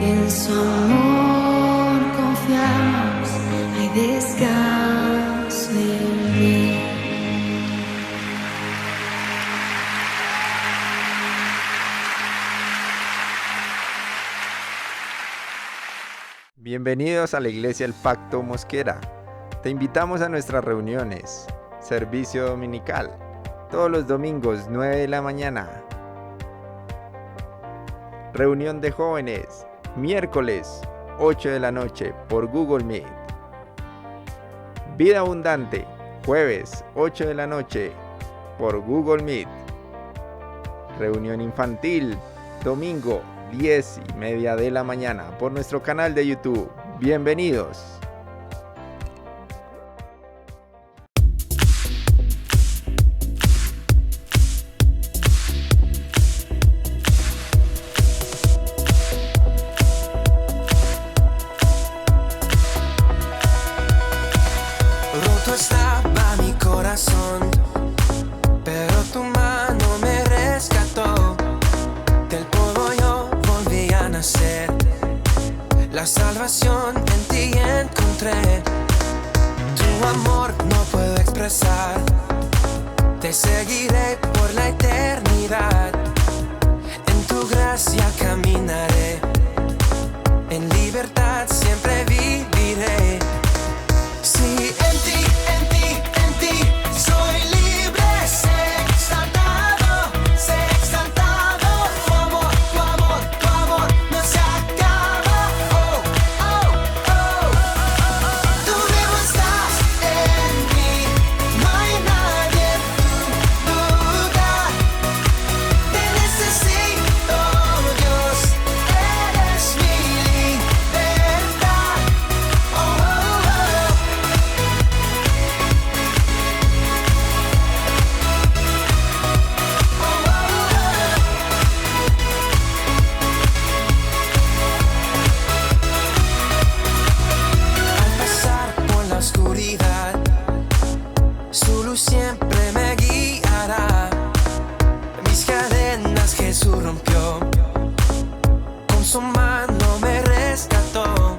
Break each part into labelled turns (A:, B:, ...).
A: En su amor confiamos, hay descanso en mí.
B: Bienvenidos a la Iglesia El Pacto Mosquera. Te invitamos a nuestras reuniones, servicio dominical, todos los domingos 9 de la mañana. Reunión de jóvenes, miércoles 8 de la noche por Google Meet. Vida abundante, jueves 8 de la noche por Google Meet. Reunión infantil, domingo 10:30 de la mañana por nuestro canal de YouTube. Bienvenidos.
C: Roto estaba mi corazón, pero tu mano me rescató. Del polvo yo volví a nacer. La salvación en ti encontré. Tu amor no puedo expresar. Te seguiré por la eternidad. En tu gracia caminaré. En libertad siempre viviré. Sí, en ti soy libre, sé exaltado, tu amor no se acaba, oh, oh, oh. Tú vivo estás en mí, no hay nadie en tu lugar. Te necesito, Dios, eres mi libertad, oh, oh, oh. Al pasar por la oscuridad, su luz siempre me guiará. Mis cadenas Jesús rompió, con su mano me rescató.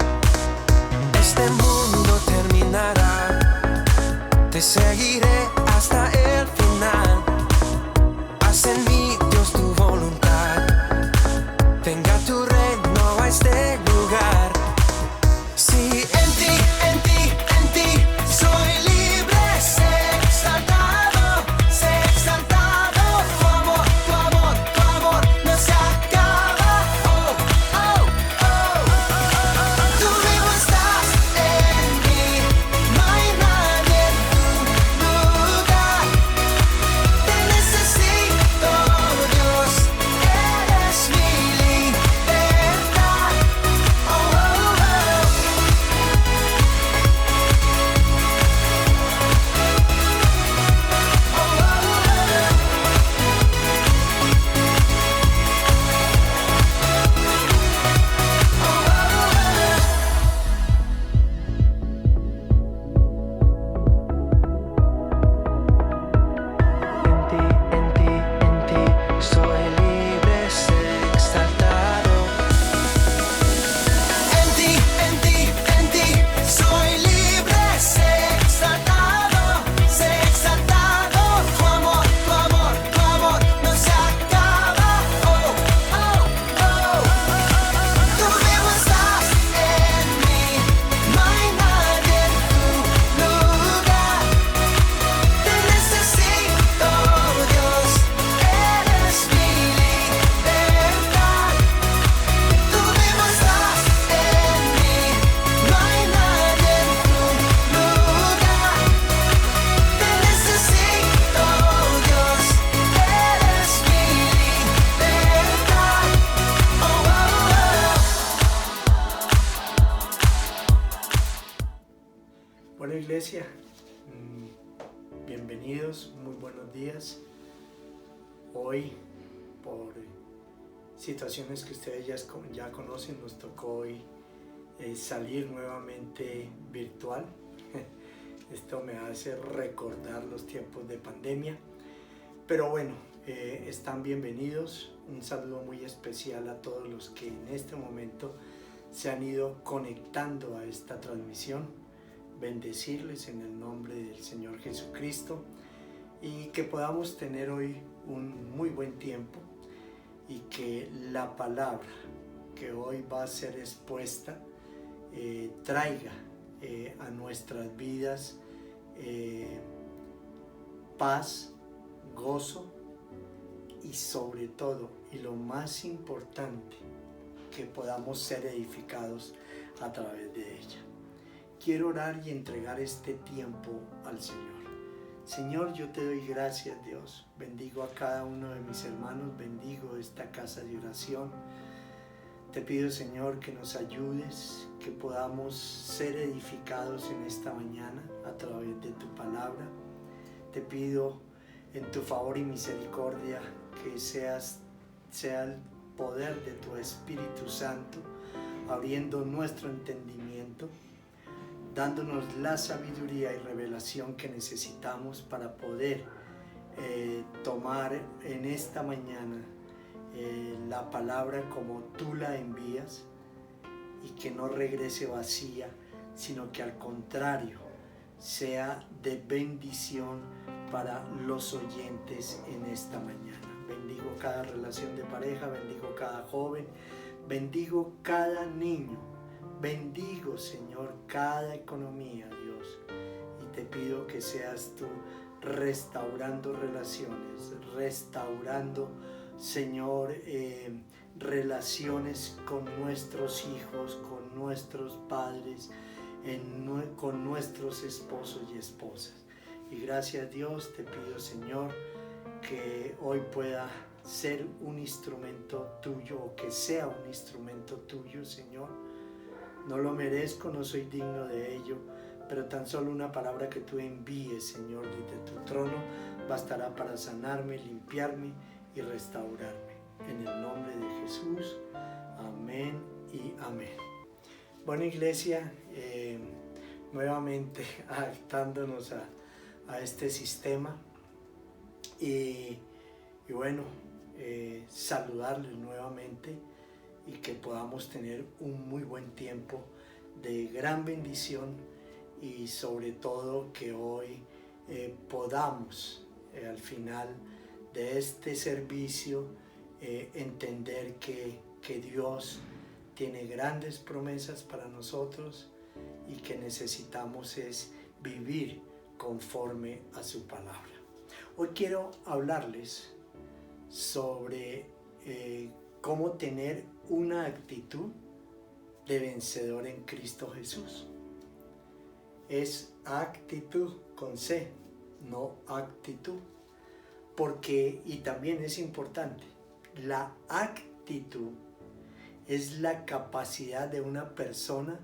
C: Este mundo terminará, te seguiré hasta el final. Haz en mí, Dios, tu voluntad. Venga tu reino a este lugar. Sí, en ti soy libre, sé exaltado, tu amor no se acaba, oh, oh, oh. Tú vivo estás en mí, no hay nadie en tu lugar. Te necesito, Dios, eres mi libertad, oh, oh, oh. En ti soy libre, sé exaltado. En ti soy libre, sé exaltado. Tu amor no se acaba, oh, oh, oh. Tú vivo estás en mí, no hay nadie en tu lugar. Te necesito, Dios, eres mi libertad. Tú vivo estás en mí, no hay nadie en tu lugar. Te necesito, Dios, eres mi libertad, oh, oh, oh.
D: Bueno, iglesia, bienvenidos, muy buenos días. Hoy, por situaciones que ustedes ya conocen, nos tocó hoy salir nuevamente virtual. Esto me hace recordar los tiempos de pandemia. Pero bueno, están bienvenidos. un saludo muy especial a todos los que en este momento se han ido conectando a esta transmisión. Bendecirles en el nombre del Señor Jesucristo y que podamos tener hoy un muy buen tiempo y que la palabra que hoy va a ser expuesta traiga a nuestras vidas paz, gozo y sobre todo, y lo más importante, que podamos ser edificados a través de ella. Quiero orar y entregar este tiempo al Señor. Señor, yo te doy gracias, Dios. Bendigo a cada uno de mis hermanos, bendigo esta casa de oración. Te pido, Señor, que nos ayudes, que podamos ser edificados en esta mañana a través de tu palabra. Te pido en tu favor y misericordia que sea el poder de tu Espíritu Santo abriendo nuestro entendimiento, dándonos la sabiduría y revelación que necesitamos para poder tomar en esta mañana la palabra como tú la envías y que no regrese vacía, sino que al contrario sea de bendición para los oyentes en esta mañana. Bendigo cada relación de pareja, bendigo cada joven, bendigo cada niño, bendigo, Señor, cada economía, Dios, y te pido que seas tú restaurando relaciones, restaurando, Señor, relaciones con nuestros hijos, con nuestros padres, con nuestros esposos y esposas. Y gracias a Dios te pido, Señor, que hoy pueda ser un instrumento tuyo, o que sea un instrumento tuyo, Señor. No lo merezco, no soy digno de ello, pero tan solo una palabra que tú envíes, Señor, desde tu trono bastará para sanarme, limpiarme y restaurarme. En el nombre de Jesús, amén y amén. Bueno, iglesia, nuevamente adaptándonos a este sistema y bueno, saludarles nuevamente y que podamos tener un muy buen tiempo de gran bendición y sobre todo que hoy podamos al final de este servicio entender que Dios tiene grandes promesas para nosotros y que necesitamos es vivir conforme a su palabra. Hoy quiero hablarles sobre cómo tener una actitud de vencedor en Cristo Jesús. Es actitud con C, no actitud, porque, y también es importante, la actitud es la capacidad de una persona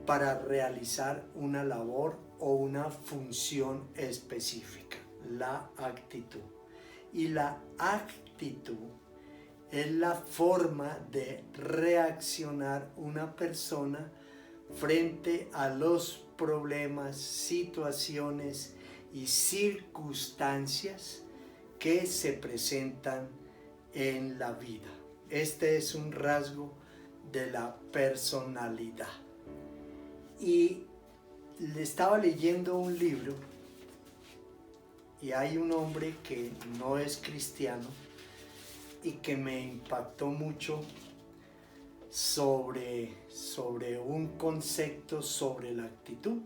D: para realizar una labor o una función específica, la actitud. Y la actitud es la forma de reaccionar una persona frente a los problemas, situaciones y circunstancias que se presentan en la vida. Este es un rasgo de la personalidad. Y le estaba leyendo un libro y hay un hombre que no es cristiano y que me impactó mucho sobre un concepto sobre la actitud,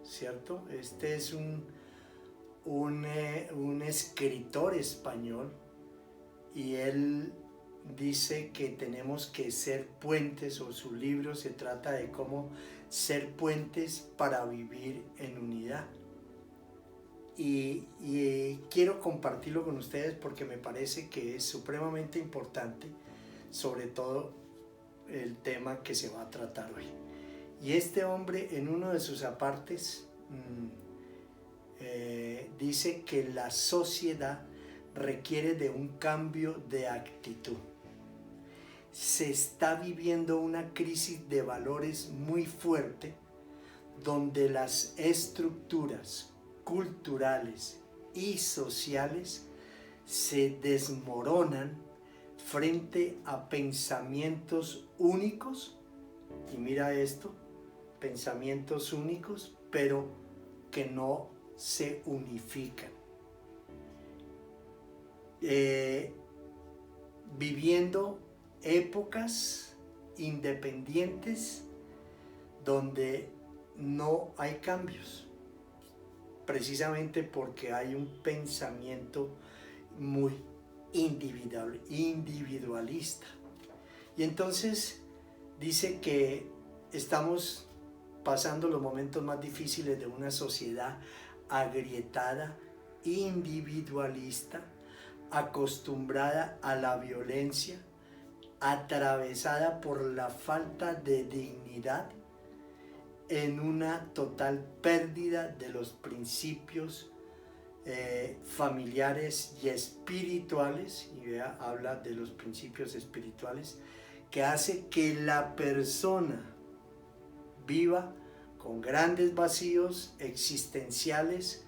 D: ¿cierto? Este es un escritor español y él dice que tenemos que ser puentes, o su libro se trata de cómo ser puentes para vivir en unidad. Y quiero compartirlo con ustedes porque me parece que es supremamente importante, sobre todo el tema que se va a tratar hoy. Y este hombre en uno de sus apartes dice que la sociedad requiere de un cambio de actitud. Se está viviendo una crisis de valores muy fuerte donde las estructuras culturales y sociales se desmoronan frente a pensamientos únicos, y mira esto, pensamientos únicos, pero que no se unifican. Viviendo épocas independientes donde no hay cambios, precisamente porque hay un pensamiento muy individualista. Y entonces dice que estamos pasando los momentos más difíciles de una sociedad agrietada, individualista, acostumbrada a la violencia, atravesada por la falta de dignidad, en una total pérdida de los principios familiares y espirituales, y vea, habla de los principios espirituales, que hace que la persona viva con grandes vacíos existenciales,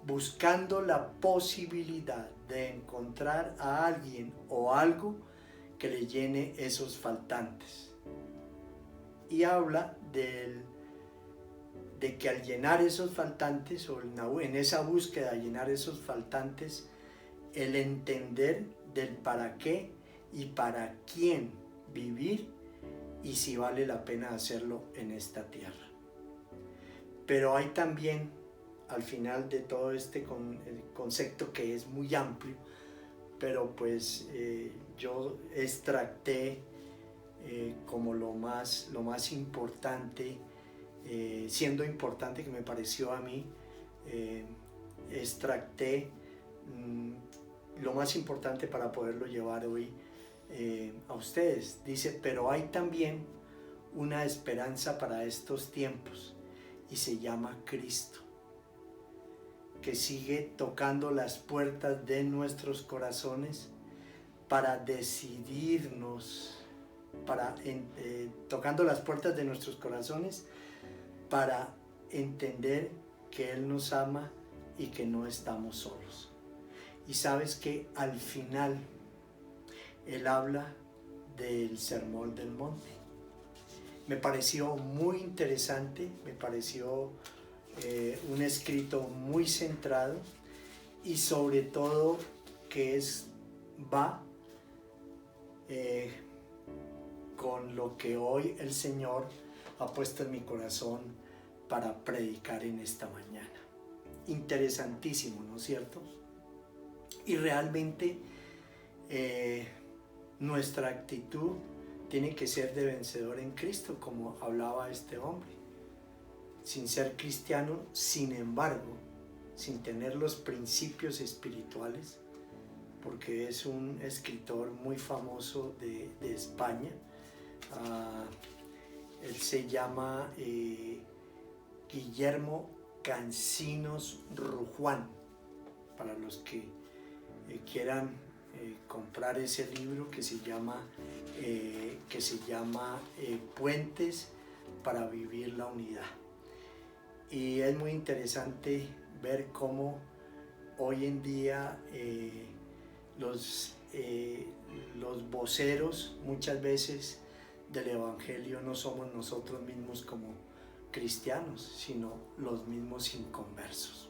D: buscando la posibilidad de encontrar a alguien o algo que le llene esos faltantes. Y habla de que al llenar esos faltantes, o en esa búsqueda de llenar esos faltantes, el entender del para qué y para quién vivir y si vale la pena hacerlo en esta tierra. Pero hay también, al final de todo este concepto que es muy amplio, pero pues yo extracté como lo más importante, siendo importante que me pareció a mí, extracté lo más importante para poderlo llevar hoy a ustedes. Dice, pero hay también una esperanza para estos tiempos y se llama Cristo, que sigue tocando las puertas de nuestros corazones para decidirnos, tocando las puertas de nuestros corazones para entender que Él nos ama y que no estamos solos. Y sabes que al final Él habla del Sermón del Monte. Me pareció muy interesante, me pareció un escrito muy centrado y sobre todo que va con lo que hoy el Señor ha puesto en mi corazón para predicar en esta mañana. Interesantísimo, ¿no es cierto? Y realmente nuestra actitud tiene que ser de vencedor en Cristo, como hablaba este hombre. Sin ser cristiano, sin embargo, sin tener los principios espirituales, porque es un escritor muy famoso de España. Él se llama Guillermo Cancinos Rujuán, para los que quieran comprar ese libro que se llama Puentes para vivir la unidad. Y es muy interesante ver cómo hoy en día los voceros muchas veces del Evangelio no somos nosotros mismos como cristianos, sino los mismos inconversos.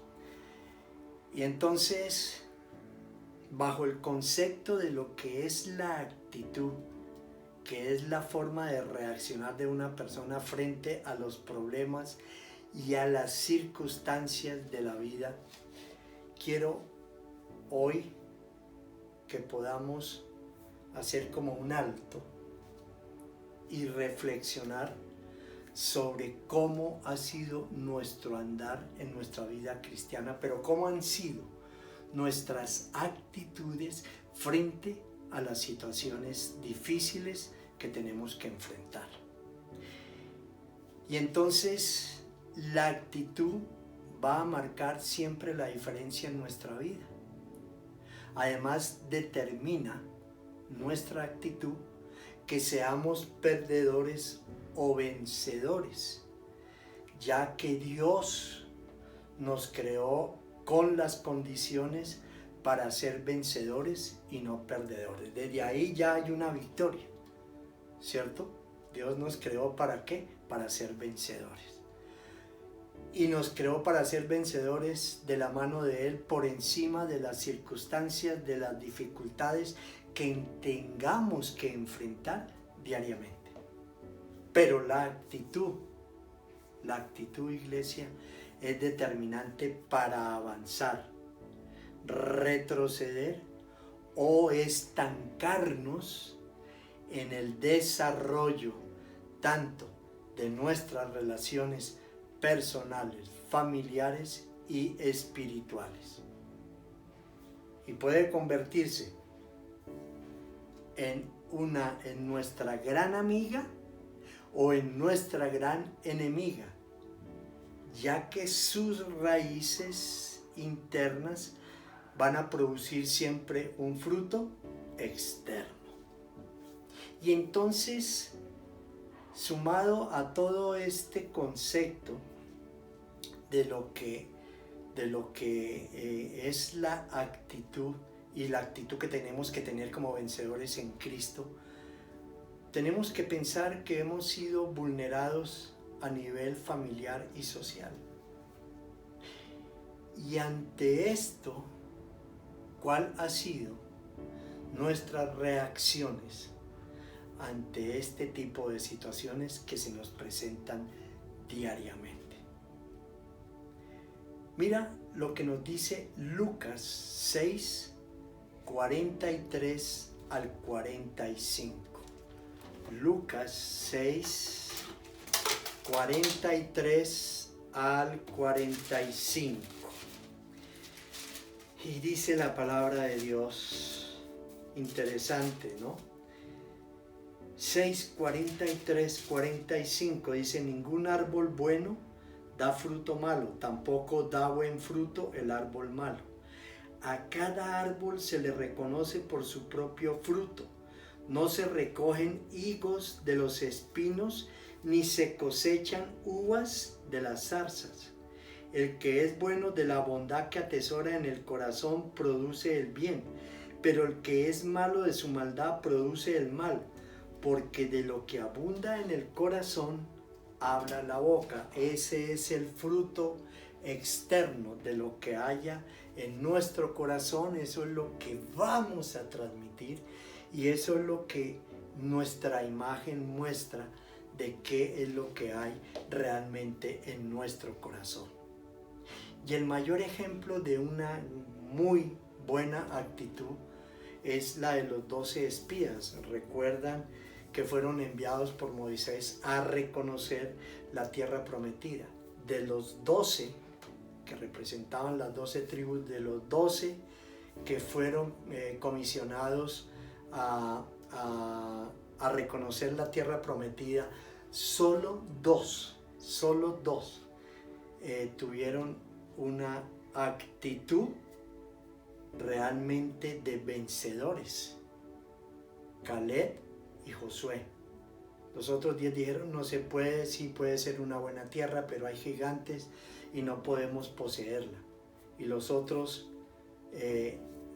D: Y entonces, bajo el concepto de lo que es la actitud, que es la forma de reaccionar de una persona frente a los problemas y a las circunstancias de la vida, quiero hoy que podamos hacer como un alto y reflexionar sobre cómo ha sido nuestro andar en nuestra vida cristiana, pero cómo han sido nuestras actitudes frente a las situaciones difíciles que tenemos que enfrentar. Y entonces la actitud va a marcar siempre la diferencia en nuestra vida. Además, determina nuestra actitud que seamos perdedores o vencedores, ya que Dios nos creó con las condiciones para ser vencedores y no perdedores. Desde ahí ya hay una victoria, ¿cierto? Dios nos creó ¿para qué? Para ser vencedores. Y nos creó para ser vencedores de la mano de Él por encima de las circunstancias, de las dificultades que tengamos que enfrentar diariamente. Pero la actitud, iglesia, es determinante para avanzar, retroceder o estancarnos en el desarrollo tanto de nuestras relaciones personales, familiares y espirituales. Y puede convertirse en nuestra gran amiga o en nuestra gran enemiga, ya que sus raíces internas van a producir siempre un fruto externo. Y entonces, sumado a todo este concepto de lo que es la actitud y la actitud que tenemos que tener como vencedores en Cristo, tenemos que pensar que hemos sido vulnerados a nivel familiar y social. Y ante esto, ¿cuál ha sido nuestras reacciones ante este tipo de situaciones que se nos presentan diariamente? Mira lo que nos dice Lucas 6, 43 al 45. Lucas 6, 43 al 45. Y dice la palabra de Dios, interesante, ¿no? 6, 43, 45 dice: ningún árbol bueno da fruto malo, tampoco da buen fruto el árbol malo. A cada árbol se le reconoce por su propio fruto. No se recogen higos de los espinos, ni se cosechan uvas de las zarzas. El que es bueno de la bondad que atesora en el corazón produce el bien, pero el que es malo de su maldad produce el mal, porque de lo que abunda en el corazón habla la boca. Ese es el fruto externo de lo que haya en nuestro corazón. Eso es lo que vamos a transmitir y eso es lo que nuestra imagen muestra de qué es lo que hay realmente en nuestro corazón. Y el mayor ejemplo de una muy buena actitud es la de los 12 espías. Recuerdan que fueron enviados por Moisés a reconocer la tierra prometida. De los 12 que representaban las 12 tribus, de los 12 que fueron comisionados a reconocer la tierra prometida, solo dos tuvieron una actitud realmente de vencedores: Caleb y Josué. Los otros 10 dijeron: no se puede, sí puede ser una buena tierra, pero hay gigantes y no podemos poseerla. Y los otros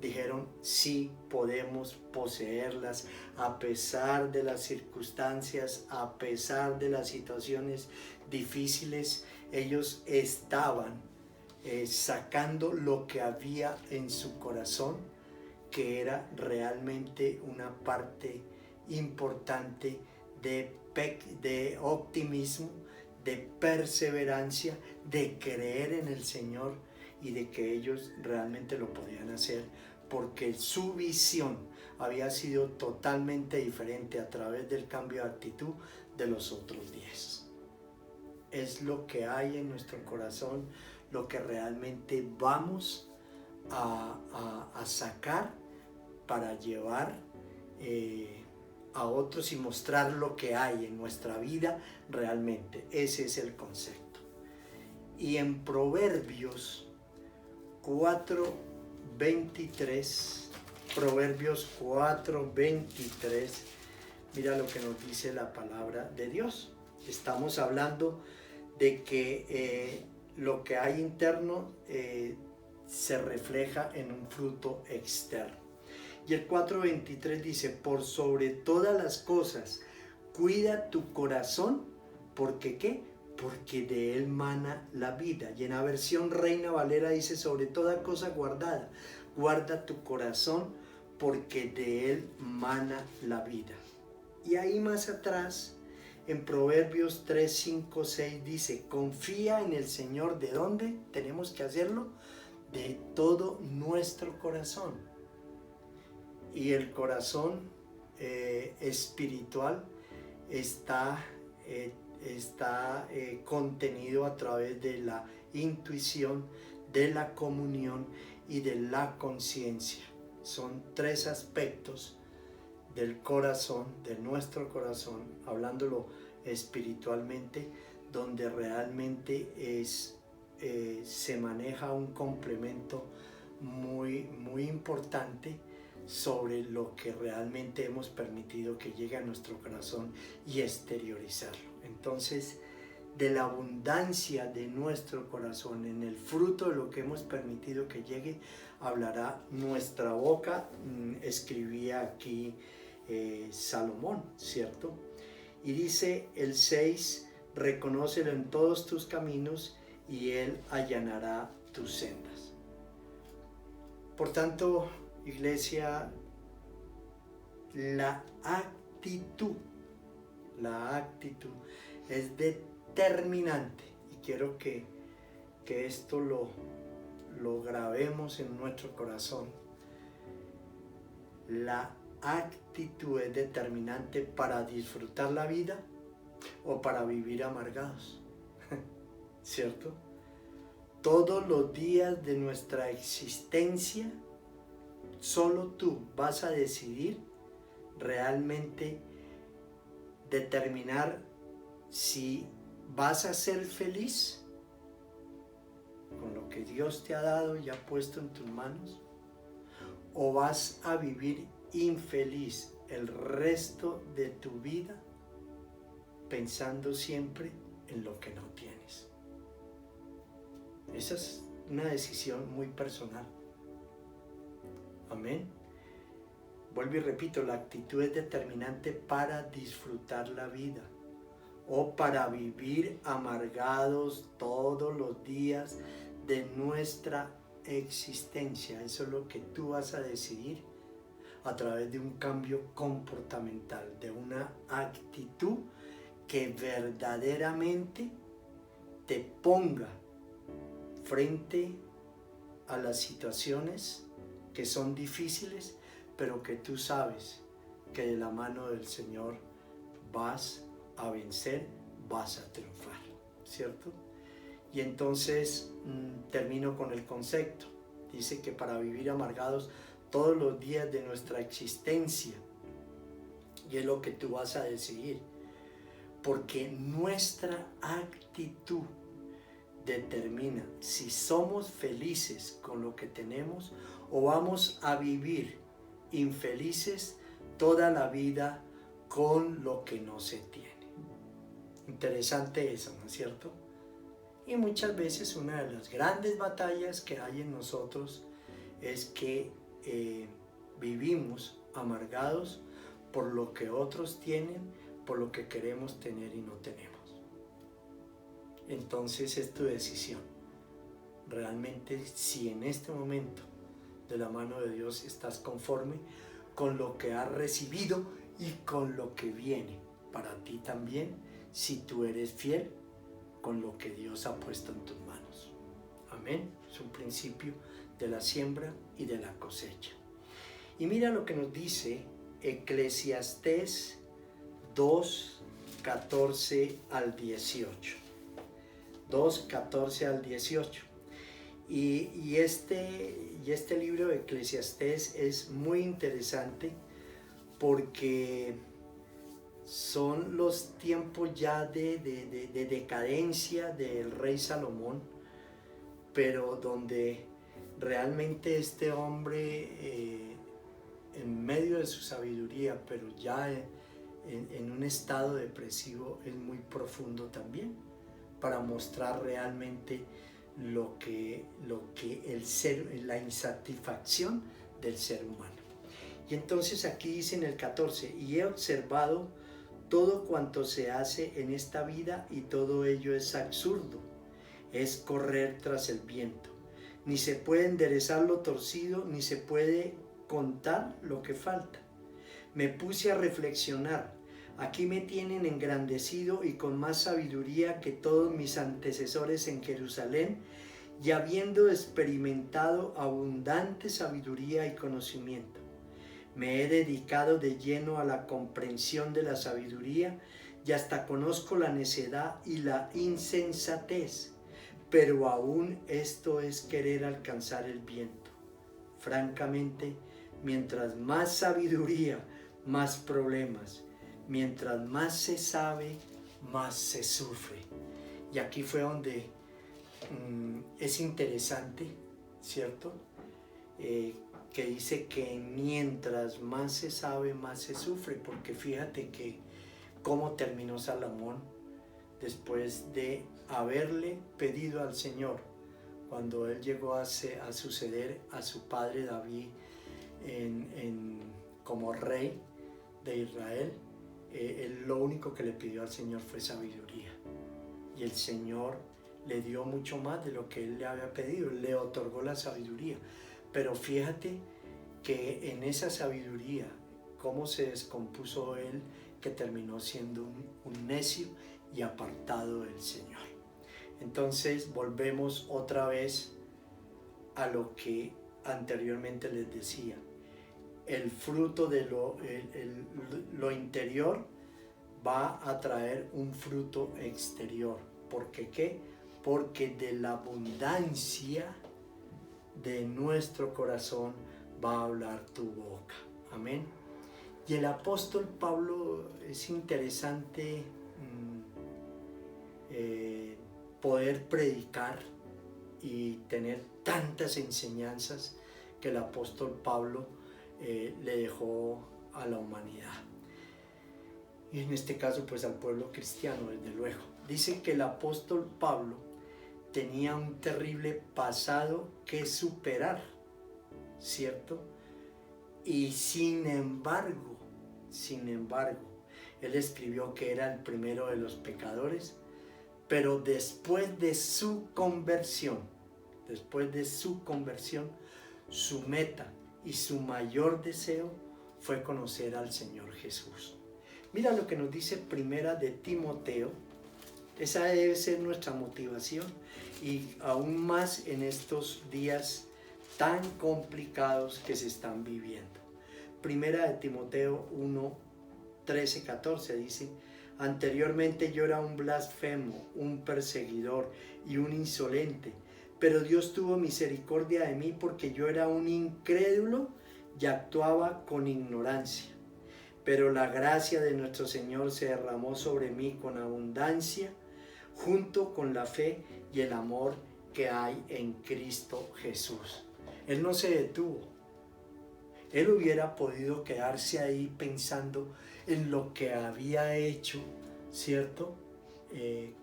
D: dijeron: sí podemos poseerlas a pesar de las circunstancias, a pesar de las situaciones difíciles. Ellos estaban sacando lo que había en su corazón, que era realmente una parte importante de optimismo, de perseverancia, de creer en el Señor y de que ellos realmente lo podían hacer, porque su visión había sido totalmente diferente a través del cambio de actitud de los otros 10. Es lo que hay en nuestro corazón, lo que realmente vamos a sacar para llevar a otros y mostrar lo que hay en nuestra vida realmente. Ese es el concepto. Y en Proverbios 4:23, mira lo que nos dice la palabra de Dios. Estamos hablando de que lo que hay interno se refleja en un fruto externo. Y el 4:23 dice, por sobre todas las cosas, cuida tu corazón, ¿porque qué? Porque de él mana la vida. Y en la versión Reina Valera dice, sobre toda cosa guardada, guarda tu corazón, porque de él mana la vida. Y ahí más atrás, en Proverbios 3, 5, 6 dice, confía en el Señor. ¿De dónde tenemos que hacerlo? De todo nuestro corazón. Y el corazón espiritual está contenido a través de la intuición, de la comunión y de la conciencia. Son tres aspectos del corazón, de nuestro corazón, hablándolo espiritualmente, donde realmente se maneja un complemento muy importante sobre lo que realmente hemos permitido que llegue a nuestro corazón y exteriorizarlo. Entonces, de la abundancia de nuestro corazón, en el fruto de lo que hemos permitido que llegue, hablará nuestra boca. Escribía aquí Salomón, ¿cierto? Y dice el 6, reconócelo en todos tus caminos y él allanará tus sendas. Por tanto, iglesia, la actitud es determinante, y quiero que esto lo grabemos en nuestro corazón. La actitud es determinante para disfrutar la vida o para vivir amargados, ¿cierto? Todos los días de nuestra existencia, solo tú vas a decidir realmente determinar si vas a ser feliz con lo que Dios te ha dado y ha puesto en tus manos, o vas a vivir infeliz el resto de tu vida pensando siempre en lo que no tienes. Esa es una decisión muy personal. Amén. Vuelvo y repito, la actitud es determinante para disfrutar la vida o para vivir amargados todos los días de nuestra existencia. Eso es lo que tú vas a decidir a través de un cambio comportamental, de una actitud que verdaderamente te ponga frente a las situaciones que son difíciles, pero que tú sabes que de la mano del Señor vas a vencer, vas a triunfar, ¿cierto? Y entonces termino con el concepto. Dice que para vivir amargados todos los días de nuestra existencia, y es lo que tú vas a decidir, porque nuestra actitud determina si somos felices con lo que tenemos o vamos a vivir infelices toda la vida con lo que no se tiene. Interesante eso, ¿no es cierto? Y muchas veces una de las grandes batallas que hay en nosotros es que vivimos amargados por lo que otros tienen, por lo que queremos tener y no tenemos. Entonces es tu decisión. Realmente, si en este momento de la mano de Dios estás conforme con lo que has recibido y con lo que viene para ti también, si tú eres fiel con lo que Dios ha puesto en tus manos. Amén. Es un principio de la siembra y de la cosecha. Y mira lo que nos dice Eclesiastés 2, 14 al 18. 2, 14 al 18. Y este libro de Eclesiastés es muy interesante porque son los tiempos ya de decadencia del rey Salomón, pero donde realmente este hombre, en medio de su sabiduría, pero ya en un estado depresivo, es muy profundo también, para mostrar realmente la insatisfacción del ser humano. Y entonces aquí dice en el 14, y he observado todo cuanto se hace en esta vida y todo ello es absurdo, es correr tras el viento. Ni se puede enderezar lo torcido, ni se puede contar lo que falta. Me puse a reflexionar. Aquí me tienen engrandecido y con más sabiduría que todos mis antecesores en Jerusalén, y habiendo experimentado abundante sabiduría y conocimiento. Me he dedicado de lleno a la comprensión de la sabiduría y hasta conozco la necedad y la insensatez, pero aún esto es querer alcanzar el viento. Francamente, mientras más sabiduría, más problemas. Mientras más se sabe, más se sufre. Y aquí fue donde es interesante, ¿cierto? Que dice que mientras más se sabe, más se sufre, porque fíjate que cómo terminó Salomón después de haberle pedido al Señor, cuando él llegó a suceder a su padre David como rey de Israel. Él lo único que le pidió al Señor fue sabiduría, y el Señor le dio mucho más de lo que él le había pedido, le otorgó la sabiduría. Pero fíjate que en esa sabiduría, cómo se descompuso él, que terminó siendo un necio y apartado del Señor. Entonces volvemos otra vez a lo que anteriormente les decía. El fruto de lo interior va a traer un fruto exterior. ¿Por qué qué? Porque de la abundancia de nuestro corazón va a hablar tu boca. Amén. Y el apóstol Pablo, es interesante poder predicar y tener tantas enseñanzas que el apóstol Pablo le dejó a la humanidad. Y en este caso pues al pueblo cristiano, desde luego. Dice que el apóstol Pablo tenía un terrible pasado que superar, ¿cierto? Y sin embargo, él escribió que era el primero de los pecadores, pero después de su conversión, su meta y su mayor deseo fue conocer al Señor Jesús. Mira lo que nos dice Primera de Timoteo. Esa debe ser nuestra motivación, y aún más en estos días tan complicados que se están viviendo. Primera de Timoteo 1, 13, 14 dice: anteriormente yo era un blasfemo, un perseguidor y un insolente, pero Dios tuvo misericordia de mí porque yo era un incrédulo y actuaba con ignorancia. Pero la gracia de nuestro Señor se derramó sobre mí con abundancia, junto con la fe y el amor que hay en Cristo Jesús. Él no se detuvo. Él hubiera podido quedarse ahí pensando en lo que había hecho, ¿cierto?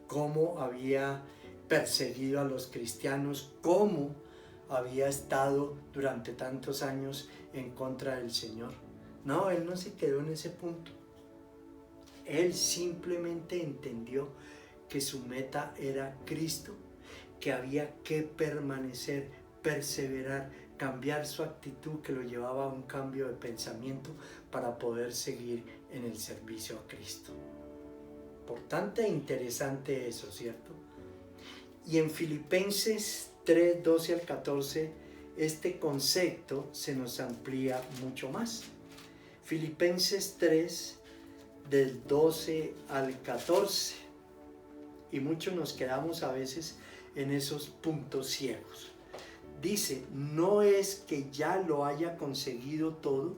D: Cómo había perseguido a los cristianos, cómo había estado durante tantos años en contra del Señor. No, él no se quedó en ese punto. Él simplemente entendió que su meta era Cristo, que había que permanecer, perseverar, cambiar su actitud, que lo llevaba a un cambio de pensamiento para poder seguir en el servicio a Cristo. Importante e interesante eso, ¿cierto? Y en Filipenses 3, 12 al 14, este concepto se nos amplía mucho más. Filipenses 3, del 12 al 14. Y muchos nos quedamos a veces en esos puntos ciegos. Dice: no es que ya lo haya conseguido todo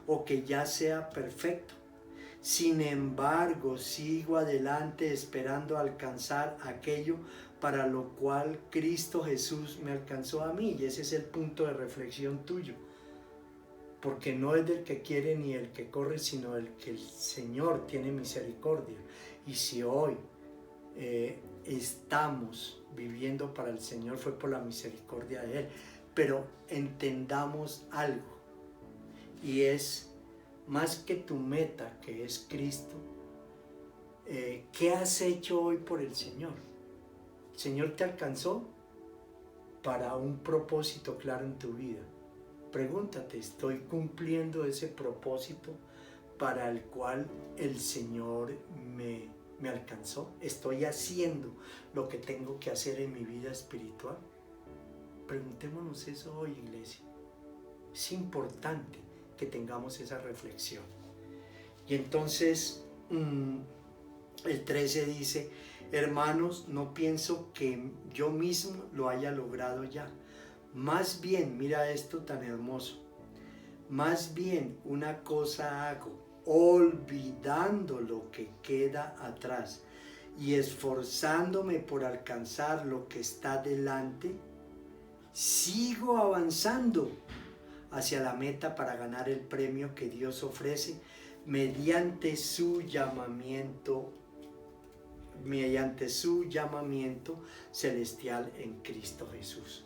D: o que ya sea perfecto. Sin embargo, sigo adelante esperando alcanzar aquello para lo cual Cristo Jesús me alcanzó a mí. Y ese es el punto de reflexión tuyo. Porque no es del que quiere ni el que corre, sino el que el Señor tiene misericordia. Y si hoy estamos viviendo para el Señor fue por la misericordia de Él. Pero entendamos algo, y es más que tu meta, que es Cristo, ¿qué has hecho hoy por el Señor? ¿El Señor te alcanzó para un propósito claro en tu vida? Pregúntate, ¿estoy cumpliendo ese propósito para el cual el Señor me alcanzó? ¿Estoy haciendo lo que tengo que hacer en mi vida espiritual? Preguntémonos eso hoy, iglesia. Es importante que tengamos esa reflexión. Y entonces el 13 dice: hermanos, no pienso que yo mismo lo haya logrado ya. Más bien, mira esto tan hermoso, más bien una cosa hago, olvidando lo que queda atrás y esforzándome por alcanzar lo que está delante, sigo avanzando hacia la meta para ganar el premio que Dios ofrece mediante su llamamiento celestial en Cristo Jesús.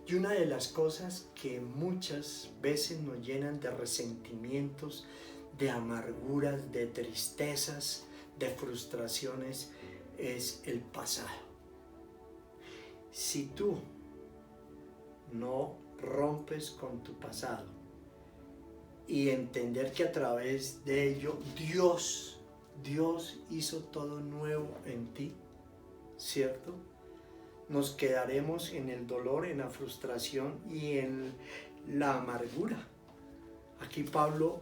D: Y una de las cosas que muchas veces nos llenan de resentimientos, de amarguras, de tristezas, de frustraciones, es el pasado. Si tú no rompes con tu pasado y entender que a través de ello Dios hizo todo nuevo en ti, ¿cierto? Nos quedaremos en el dolor, en la frustración y en la amargura. Aquí Pablo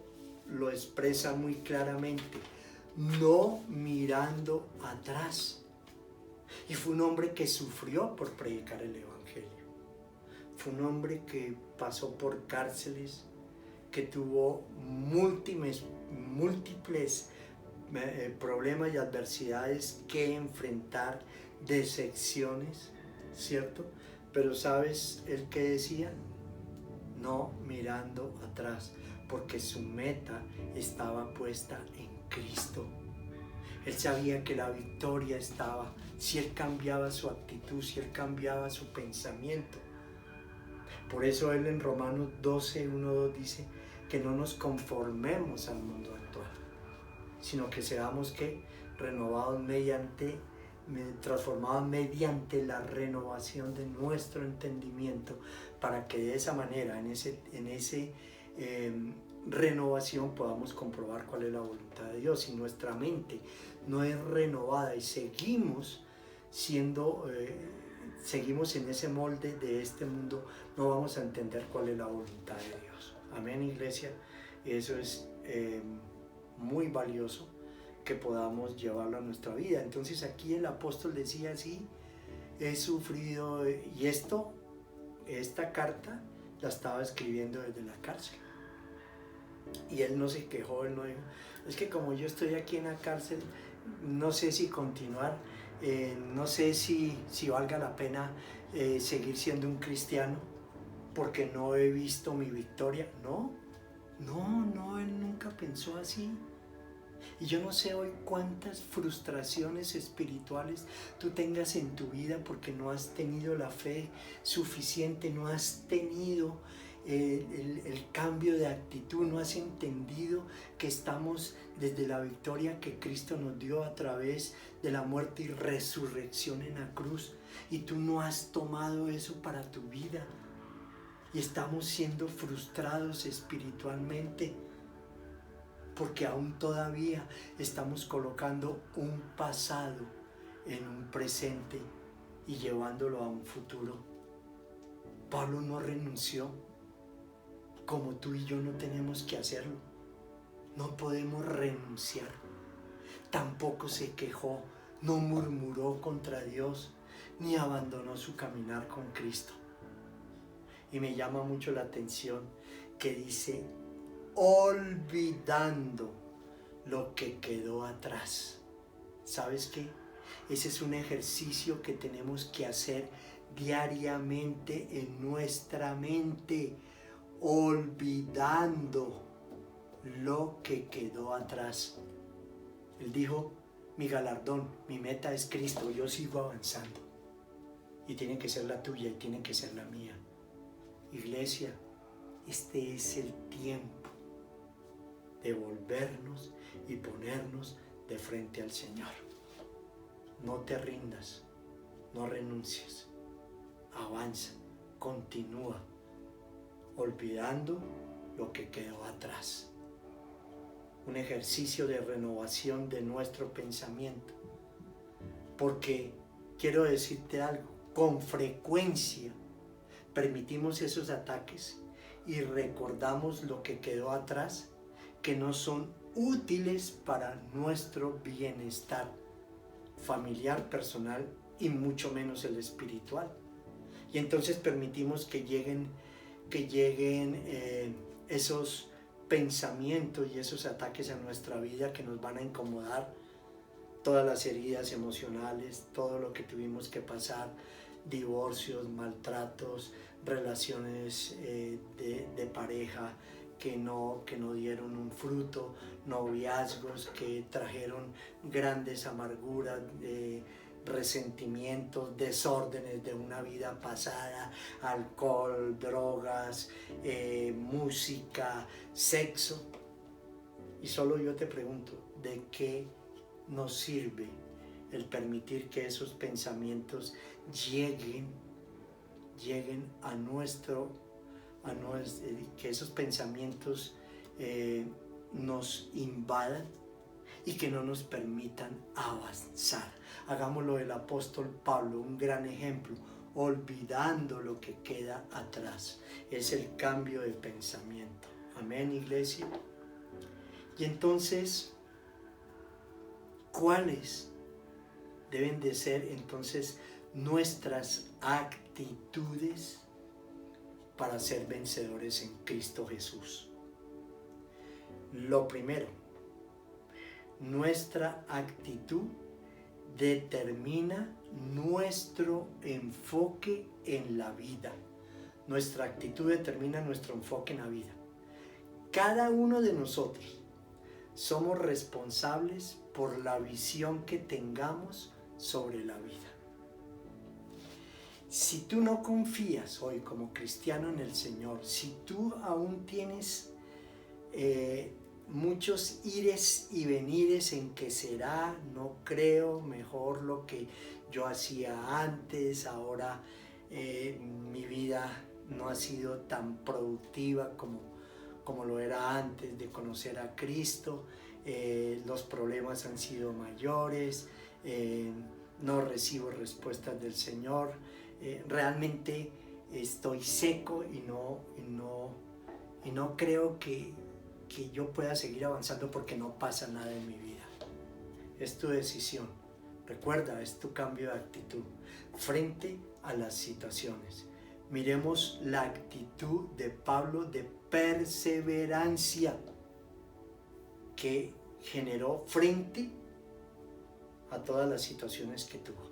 D: lo expresa muy claramente: no mirando atrás. Y fue un hombre que sufrió por predicar el Evangelio. Fue un hombre que pasó por cárceles, que tuvo múltiples problemas y adversidades que enfrentar, decepciones, ¿cierto? Pero ¿sabes él qué decía? No mirando atrás, porque su meta estaba puesta en Cristo. Él sabía que la victoria estaba si él cambiaba su actitud, si él cambiaba su pensamiento. Por eso él en Romanos 12, 1, 2 dice que no nos conformemos al mundo actual, sino que seamos transformados mediante la renovación de nuestro entendimiento, para que de esa manera, en ese renovación, podamos comprobar cuál es la voluntad de Dios. Si nuestra mente no es renovada y seguimos en ese molde de este mundo, no vamos a entender cuál es la voluntad de Dios. Amén, iglesia. Y eso es muy valioso, que podamos llevarlo a nuestra vida. Entonces aquí el apóstol decía así: he sufrido, y esta carta la estaba escribiendo desde la cárcel. Y él no se quejó, él no dijo: es que como yo estoy aquí en la cárcel, no sé si continuar, no sé si valga la pena seguir siendo un cristiano, porque no he visto mi victoria. No, él nunca pensó así. Y yo no sé hoy cuántas frustraciones espirituales tú tengas en tu vida porque no has tenido la fe suficiente, no has tenido el cambio de actitud, no has entendido que estamos desde la victoria que Cristo nos dio a través de la muerte y resurrección en la cruz, y tú no has tomado eso para tu vida, y estamos siendo frustrados espiritualmente porque aún todavía estamos colocando un pasado en un presente y llevándolo a un futuro. Pablo no renunció, como tú y yo no tenemos que hacerlo. No podemos renunciar. Tampoco se quejó, no murmuró contra Dios, ni abandonó su caminar con Cristo. Y me llama mucho la atención que dice: olvidando lo que quedó atrás. ¿Sabes qué? Ese es un ejercicio que tenemos que hacer diariamente en nuestra mente, olvidando lo que quedó atrás. Él dijo: mi galardón, mi meta es Cristo, yo sigo avanzando. Y tiene que ser la tuya y tiene que ser la mía. Iglesia, este es el tiempo de volvernos y ponernos de frente al Señor. No te rindas, no renuncies, avanza, continúa, olvidando lo que quedó atrás. Un ejercicio de renovación de nuestro pensamiento. Porque quiero decirte algo, con frecuencia permitimos esos ataques y recordamos lo que quedó atrás, que no son útiles para nuestro bienestar familiar, personal y mucho menos el espiritual. Y entonces permitimos que lleguen esos pensamientos y esos ataques a nuestra vida que nos van a incomodar, todas las heridas emocionales, todo lo que tuvimos que pasar, divorcios, maltratos, relaciones de pareja que no dieron un fruto, noviazgos que trajeron grandes amarguras, resentimientos, desórdenes de una vida pasada, alcohol, drogas, música, sexo. Y solo yo te pregunto, ¿de qué nos sirve el permitir que esos pensamientos lleguen a que esos pensamientos nos invadan y que no nos permitan avanzar? Hagámoslo del apóstol Pablo, un gran ejemplo, olvidando lo que queda atrás. Es el cambio de pensamiento. Amén, iglesia. Y entonces, ¿cuáles deben de ser entonces nuestras actitudes para ser vencedores en Cristo Jesús? Lo primero, nuestra actitud determina nuestro enfoque en la vida. Nuestra actitud determina nuestro enfoque en la vida. Cada uno de nosotros somos responsables por la visión que tengamos sobre la vida. Si tú no confías hoy como cristiano en el Señor, si tú aún tienes muchos ires y venires en que será, no creo, mejor lo que yo hacía antes, ahora mi vida no ha sido tan productiva como lo era antes de conocer a Cristo, los problemas han sido mayores, no recibo respuestas del Señor, realmente estoy seco y no creo que yo pueda seguir avanzando porque no pasa nada en mi vida. Es tu decisión. Recuerda, es tu cambio de actitud frente a las situaciones. Miremos la actitud de Pablo de perseverancia que generó frente a todas las situaciones que tuvo.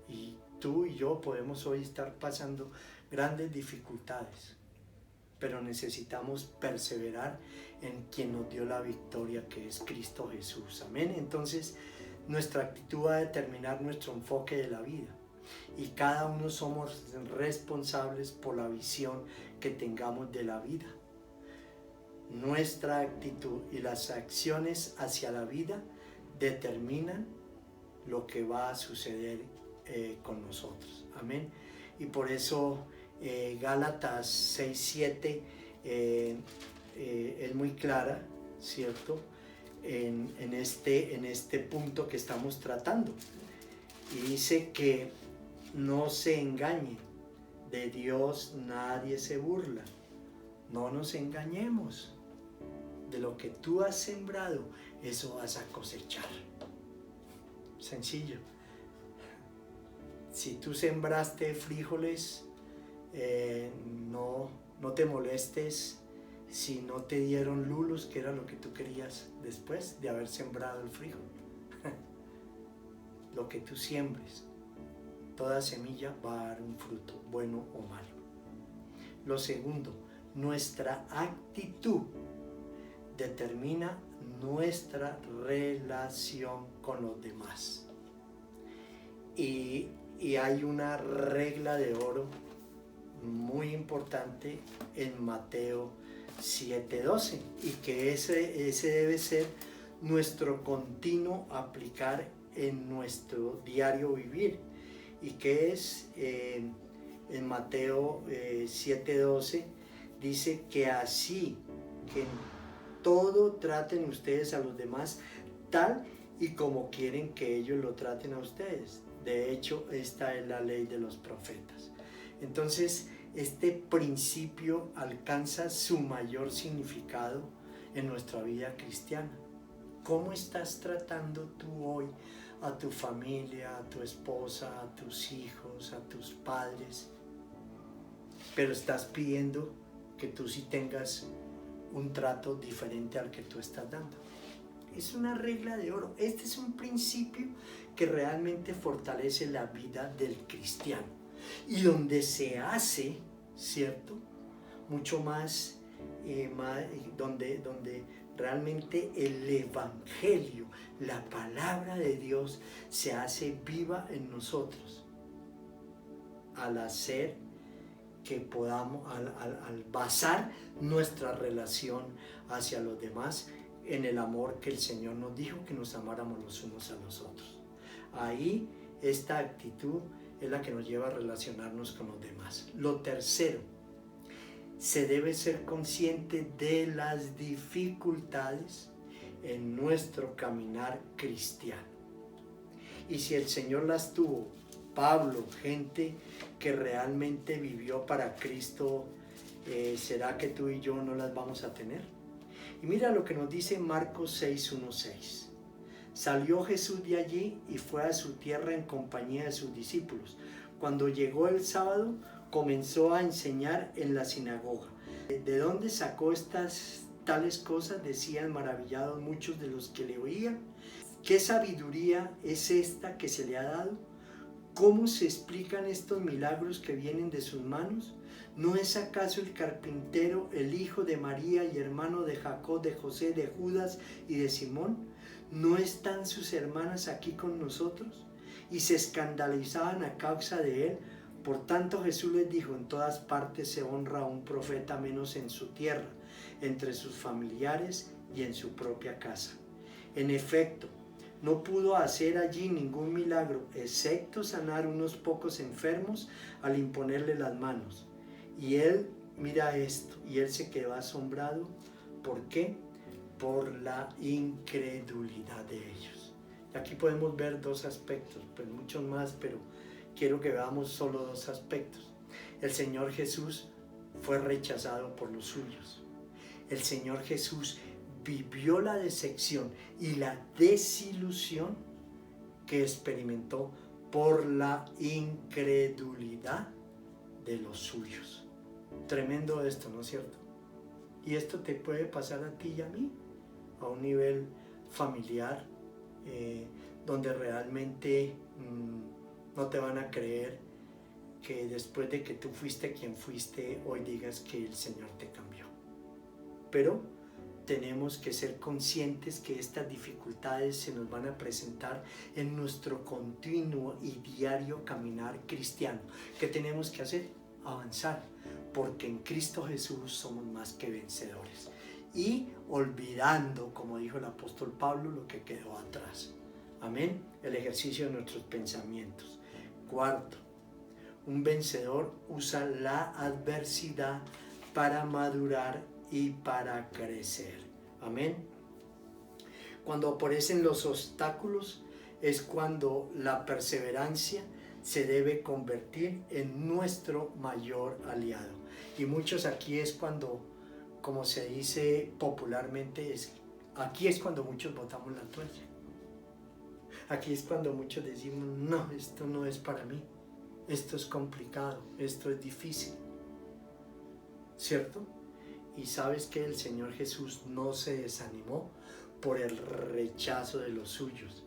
D: Y tú y yo podemos hoy estar pasando grandes dificultades, pero necesitamos perseverar en quien nos dio la victoria, que es Cristo Jesús. Amén. Entonces, nuestra actitud va a determinar nuestro enfoque de la vida. Y cada uno somos responsables por la visión que tengamos de la vida. Nuestra actitud y las acciones hacia la vida determinan lo que va a suceder con nosotros. Amén. Y por eso Gálatas 6:7 es muy clara, ¿cierto? En este punto que estamos tratando. Y dice que no se engañe, de Dios nadie se burla. No nos engañemos, de lo que tú has sembrado, eso vas a cosechar. Sencillo. Si tú sembraste frijoles, no te molestes si no te dieron lulos, que era lo que tú querías después de haber sembrado el frijol. Lo que tú siembres, toda semilla va a dar un fruto, bueno o malo. Lo segundo, nuestra actitud determina nuestra relación con los demás. Y hay una regla de oro muy importante en Mateo 7:12, y que ese debe ser nuestro continuo aplicar en nuestro diario vivir, y que es en Mateo 7:12, dice que así que en todo traten ustedes a los demás tal y como quieren que ellos lo traten a ustedes. De hecho, esta es la ley de los profetas. Entonces, este principio alcanza su mayor significado en nuestra vida cristiana. ¿Cómo estás tratando tú hoy a tu familia, a tu esposa, a tus hijos, a tus padres? Pero estás pidiendo que tú sí tengas un trato diferente al que tú estás dando. Es una regla de oro. Este es un principio que realmente fortalece la vida del cristiano, y donde se hace, ¿cierto?, mucho más, donde realmente el evangelio, la palabra de Dios, se hace viva en nosotros al hacer que podamos, al basar nuestra relación hacia los demás en el amor que el Señor nos dijo que nos amáramos los unos a los otros. Ahí esta actitud es la que nos lleva a relacionarnos con los demás. Lo tercero, se debe ser consciente de las dificultades en nuestro caminar cristiano. Y si el Señor las tuvo, Pablo, gente que realmente vivió para Cristo, ¿será que tú y yo no las vamos a tener? Y mira lo que nos dice Marcos 6:1-6. Salió Jesús de allí y fue a su tierra en compañía de sus discípulos. Cuando llegó el sábado, comenzó a enseñar en la sinagoga. ¿De dónde sacó estas tales cosas?, decían maravillados muchos de los que le oían. ¿Qué sabiduría es esta que se le ha dado? ¿Cómo se explican estos milagros que vienen de sus manos? ¿No es acaso el carpintero, el hijo de María y hermano de Jacob, de José, de Judas y de Simón? ¿No están sus hermanas aquí con nosotros? Y se escandalizaban a causa de él. Por tanto Jesús les dijo: en todas partes se honra a un profeta, menos en su tierra, entre sus familiares y en su propia casa. En efecto, no pudo hacer allí ningún milagro, excepto sanar unos pocos enfermos al imponerle las manos. Y él, mira esto, y él se quedó asombrado. ¿Por qué? Por la incredulidad de ellos. Y aquí podemos ver dos aspectos, pues muchos más, pero quiero que veamos solo dos aspectos. El Señor Jesús fue rechazado por los suyos. El Señor Jesús vivió la decepción y la desilusión que experimentó por la incredulidad de los suyos. Tremendo esto, ¿no es cierto? Y esto te puede pasar a ti y a mí, a un nivel familiar, donde realmente no te van a creer que después de que tú fuiste quien fuiste, hoy digas que el Señor te cambió. Pero tenemos que ser conscientes que estas dificultades se nos van a presentar en nuestro continuo y diario caminar cristiano. ¿Qué tenemos que hacer? Avanzar, porque en Cristo Jesús somos más que vencedores. Y olvidando, como dijo el apóstol Pablo, lo que quedó atrás. Amén. El ejercicio de nuestros pensamientos. Cuarto, un vencedor usa la adversidad para madurar y para crecer. Amén. Cuando aparecen los obstáculos es cuando la perseverancia se debe convertir en nuestro mayor aliado. Y muchos aquí es cuando, como se dice popularmente, aquí es cuando muchos botamos la toalla. Aquí es cuando muchos decimos: no, esto no es para mí, esto es complicado, esto es difícil, ¿cierto? Y sabes que el Señor Jesús no se desanimó por el rechazo de los suyos.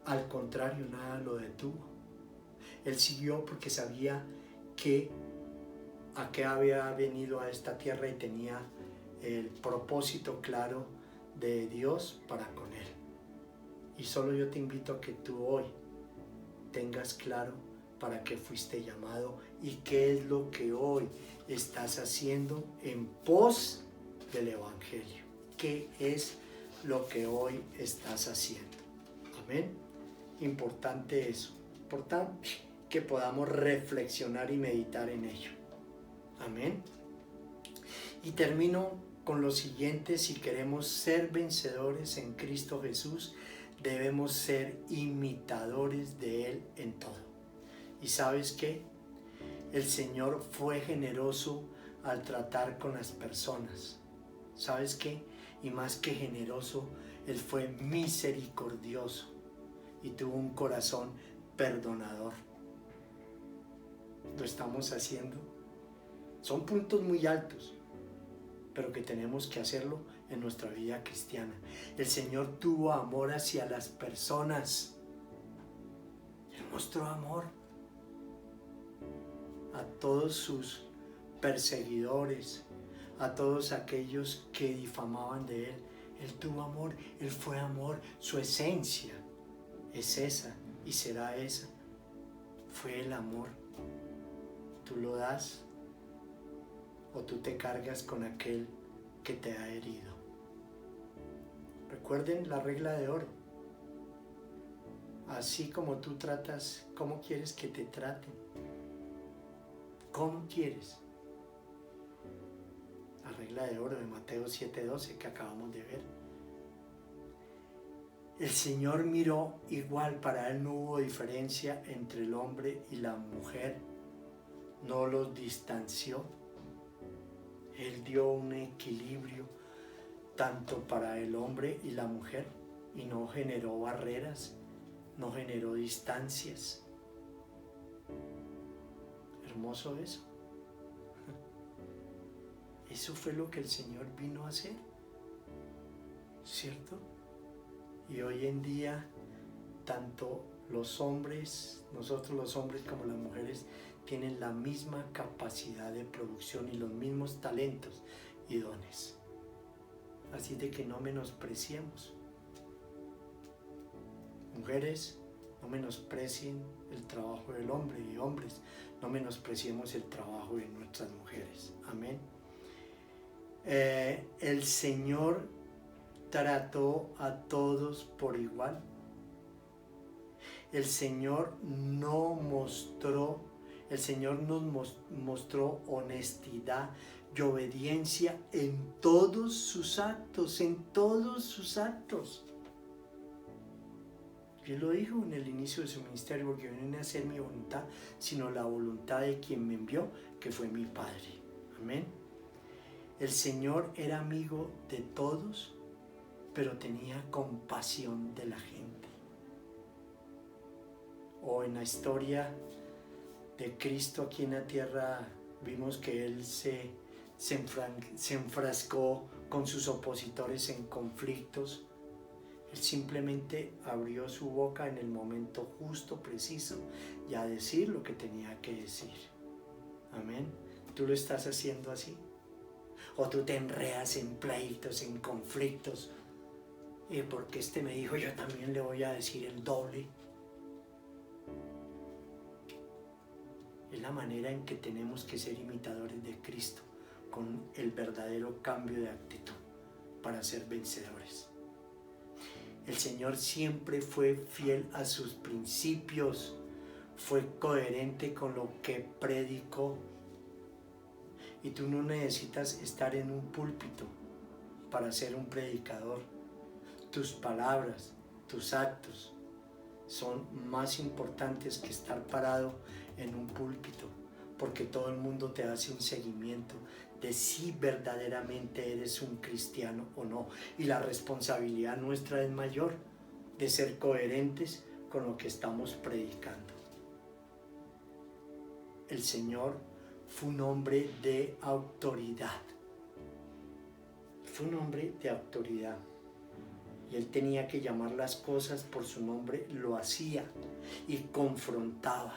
D: Al contrario, nada lo detuvo. Él siguió porque sabía que a qué había venido a esta tierra y tenía el propósito claro de Dios para con Él. Y solo yo te invito a que tú hoy tengas claro para qué fuiste llamado y qué es lo que hoy estás haciendo en pos del Evangelio. ¿Qué es lo que hoy estás haciendo? Amén. Importante eso. Importante que podamos reflexionar y meditar en ello. Amén. Y termino con lo siguiente: si queremos ser vencedores en Cristo Jesús, debemos ser imitadores de Él en todo. ¿Y sabes qué? El Señor fue generoso al tratar con las personas. ¿Sabes qué? Y más que generoso, Él fue misericordioso y tuvo un corazón perdonador. ¿Lo estamos haciendo? Son puntos muy altos, pero que tenemos que hacerlo en nuestra vida cristiana. El Señor tuvo amor hacia las personas. Él mostró amor a todos sus perseguidores, a todos aquellos que difamaban de Él. Él tuvo amor, Él fue amor. Su esencia es esa y será esa. Fue el amor. ¿Tú lo das o tú te cargas con aquel que te ha herido? Recuerden la regla de oro. Así como tú tratas, ¿cómo quieres que te traten? ¿Cómo quieres? La regla de oro de Mateo 7:12 que acabamos de ver. El Señor miró igual, para Él no hubo diferencia entre el hombre y la mujer, no los distanció. Él dio un equilibrio tanto para el hombre y la mujer y no generó barreras, no generó distancias. Hermoso eso. Eso fue lo que el Señor vino a hacer, ¿cierto? Y hoy en día, tanto los hombres, nosotros los hombres como las mujeres, tienen la misma capacidad de producción y los mismos talentos y dones. Así de que no menospreciemos. Mujeres, no menosprecien el trabajo del hombre, y hombres, no menospreciemos el trabajo de nuestras mujeres. Amén. El Señor trató a todos por igual. El Señor nos mostró honestidad y obediencia en todos sus actos, en todos sus actos. Él lo dijo en el inicio de su ministerio: porque no vine a hacer mi voluntad, sino la voluntad de quien me envió, que fue mi Padre. Amén. El Señor era amigo de todos, pero tenía compasión de la gente. O en la historia de Cristo aquí en la tierra, vimos que Él se enfrascó con sus opositores en conflictos. Él simplemente abrió su boca en el momento justo, preciso, y a decir lo que tenía que decir. Amén. ¿Tú lo estás haciendo así? ¿O tú te enredas en pleitos, en conflictos? Y porque este me dijo, yo también le voy a decir el doble. Es la manera en que tenemos que ser imitadores de Cristo, con el verdadero cambio de actitud para ser vencedores. El Señor siempre fue fiel a sus principios, fue coherente con lo que predicó. Y tú no necesitas estar en un púlpito para ser un predicador. Tus palabras, tus actos son más importantes que estar parado en un púlpito, porque todo el mundo te hace un seguimiento de si verdaderamente eres un cristiano o no. Y la responsabilidad nuestra es mayor, de ser coherentes con lo que estamos predicando. El Señor fue un hombre de autoridad. Fue un hombre de autoridad. Y Él tenía que llamar las cosas por su nombre, lo hacía y confrontaba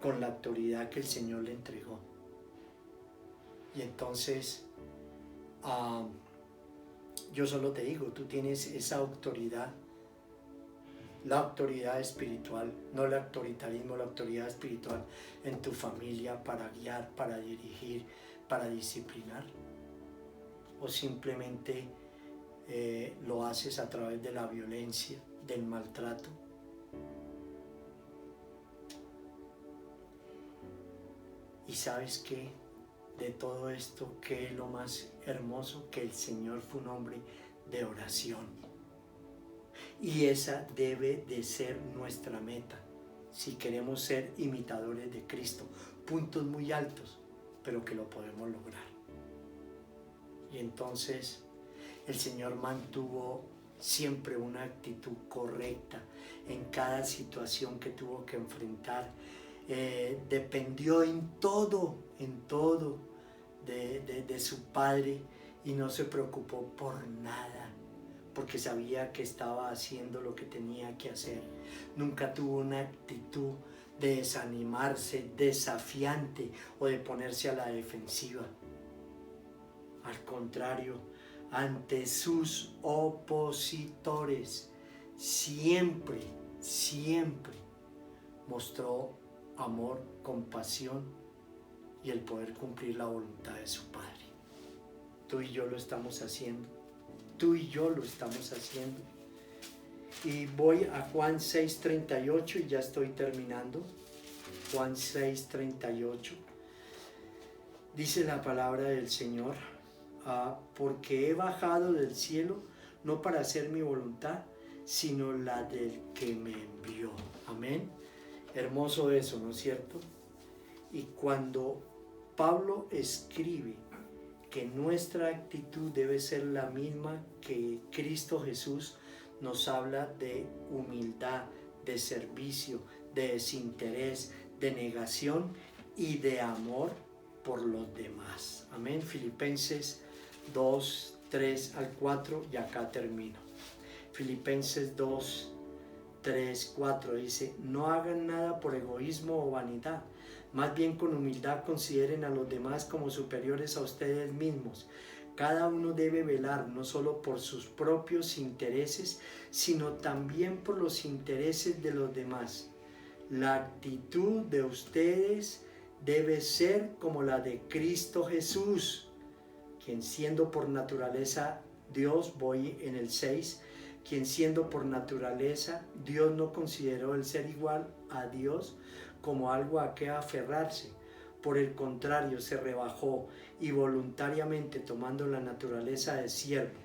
D: con la autoridad que el Señor le entregó. Y entonces Yo solo te digo, tú tienes esa autoridad, la autoridad espiritual, no el autoritarismo, la autoridad espiritual en tu familia para guiar, para dirigir, para disciplinar. O simplemente lo haces a través de la violencia, del maltrato. Y sabes qué, de todo esto, ¿qué es lo más hermoso? Que el Señor fue un hombre de oración. Y esa debe de ser nuestra meta, si queremos ser imitadores de Cristo. Puntos muy altos, pero que lo podemos lograr. Y entonces el Señor mantuvo siempre una actitud correcta en cada situación que tuvo que enfrentar. Dependió en todo de su Padre y no se preocupó por nada, porque sabía que estaba haciendo lo que tenía que hacer. Nunca tuvo una actitud de desanimarse, desafiante o de ponerse a la defensiva. Al contrario, ante sus opositores, siempre mostró amor, compasión y el poder cumplir la voluntad de su Padre. Tú y yo lo estamos haciendo. Tú y yo lo estamos haciendo. Y voy a Juan 6:38 y ya estoy terminando. Juan 6:38. Dice la palabra del Señor: porque he bajado del cielo no para hacer mi voluntad, sino la del que me envió. Amén. Hermoso eso, ¿no es cierto? Y cuando Pablo escribe que nuestra actitud debe ser la misma que Cristo Jesús, nos habla de humildad, de servicio, de desinterés, de negación y de amor por los demás. Amén. Filipenses 2, 3 al 4, y acá termino. Filipenses 2, 3, 4 dice: no hagan nada por egoísmo o vanidad, más bien con humildad consideren a los demás como superiores a ustedes mismos. Cada uno debe velar no solo por sus propios intereses, sino también por los intereses de los demás. La actitud de ustedes debe ser como la de Cristo Jesús, quien siendo por naturaleza Dios, voy en el 6, quien siendo por naturaleza Dios no consideró el ser igual a Dios como algo a que aferrarse. Por el contrario, se rebajó y voluntariamente, tomando la naturaleza de siervo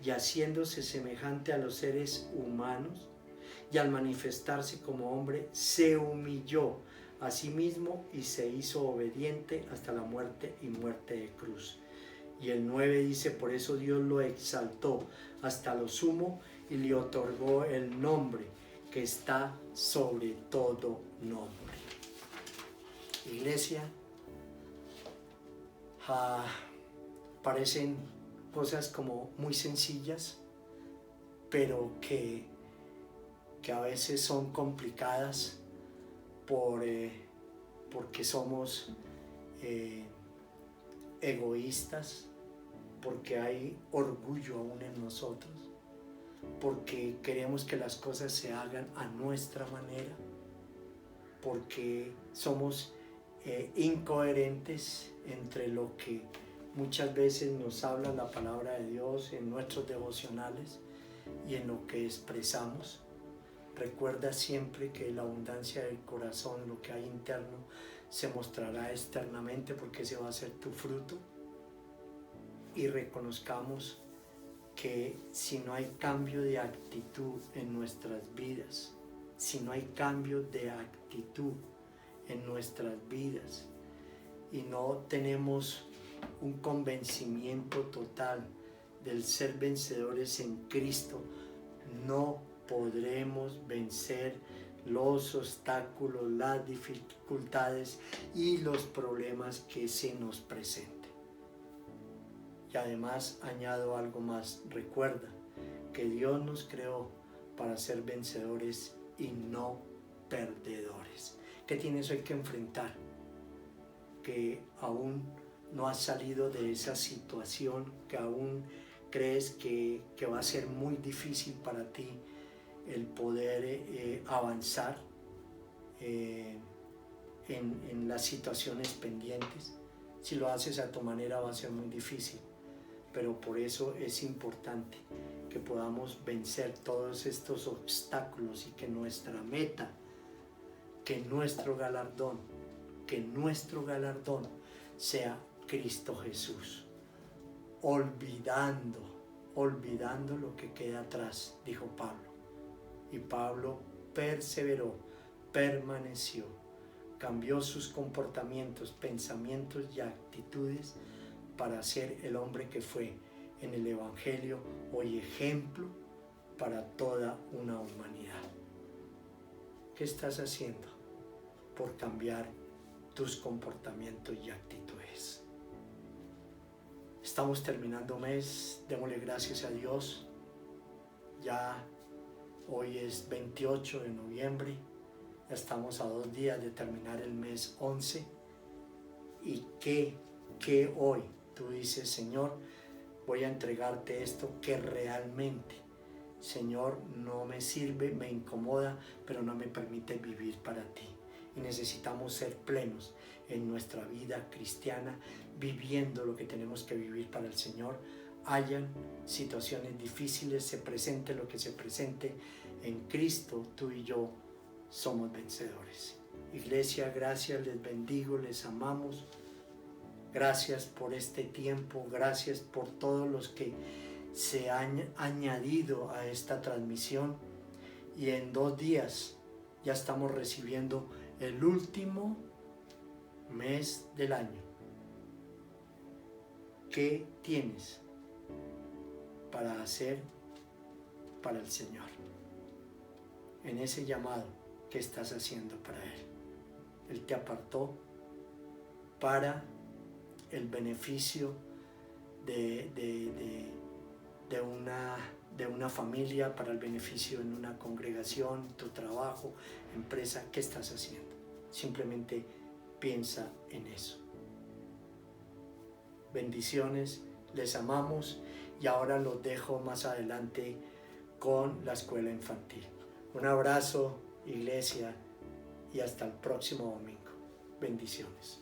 D: y haciéndose semejante a los seres humanos, y al manifestarse como hombre, se humilló a sí mismo y se hizo obediente hasta la muerte y muerte de cruz. Y el 9 dice: por eso Dios lo exaltó hasta lo sumo y le otorgó el nombre que está sobre todo nombre. Iglesia, parecen cosas como muy sencillas, pero que a veces son complicadas porque somos egoístas, porque hay orgullo aún en nosotros, porque queremos que las cosas se hagan a nuestra manera, porque somos incoherentes entre lo que muchas veces nos habla la palabra de Dios en nuestros devocionales y en lo que expresamos. Recuerda siempre que la abundancia del corazón, lo que hay interno, se mostrará externamente, porque ese va a ser tu fruto. Y reconozcamos que si no hay cambio de actitud en nuestras vidas, si no hay cambio de actitud en nuestras vidas y no tenemos un convencimiento total del ser vencedores en Cristo, no podremos vencer los obstáculos, las dificultades y los problemas que se nos presenten. Y además añado algo más: recuerda que Dios nos creó para ser vencedores y no perdedores. ¿Qué tienes hoy que enfrentar? Que aún no has salido de esa situación, que aún crees que va a ser muy difícil para ti el poder avanzar en las situaciones pendientes. Si lo haces a tu manera va a ser muy difícil, pero por eso es importante que podamos vencer todos estos obstáculos y que nuestra meta, que nuestro galardón sea Cristo Jesús, olvidando lo que queda atrás, dijo Pablo. Y Pablo perseveró, permaneció, cambió sus comportamientos, pensamientos y actitudes para ser el hombre que fue en el Evangelio, hoy ejemplo para toda una humanidad. ¿Qué estás haciendo por cambiar tus comportamientos y actitudes? Estamos terminando mes, démosle gracias a Dios. Ya hoy es 28 de noviembre, ya estamos a 2 días de terminar el mes 11. ¿Y qué hoy tú dices, Señor, voy a entregarte esto que realmente, Señor, no me sirve, me incomoda, pero no me permite vivir para ti? Y necesitamos ser plenos en nuestra vida cristiana, viviendo lo que tenemos que vivir para el Señor. Hayan situaciones difíciles, se presente lo que se presente, en Cristo tú y yo somos vencedores. Iglesia, gracias, les bendigo, les amamos. Gracias por este tiempo, gracias por todos los que se han añadido a esta transmisión. Y en 2 días ya estamos recibiendo el último mes del año. ¿Qué tienes para hacer para el Señor? En ese llamado que estás haciendo para Él. Él te apartó para el beneficio de una familia, para el beneficio en una congregación, tu trabajo, empresa. ¿Qué estás haciendo? Simplemente piensa en eso. Bendiciones, les amamos y ahora los dejo más adelante con la escuela infantil. Un abrazo, iglesia, y hasta el próximo domingo. Bendiciones.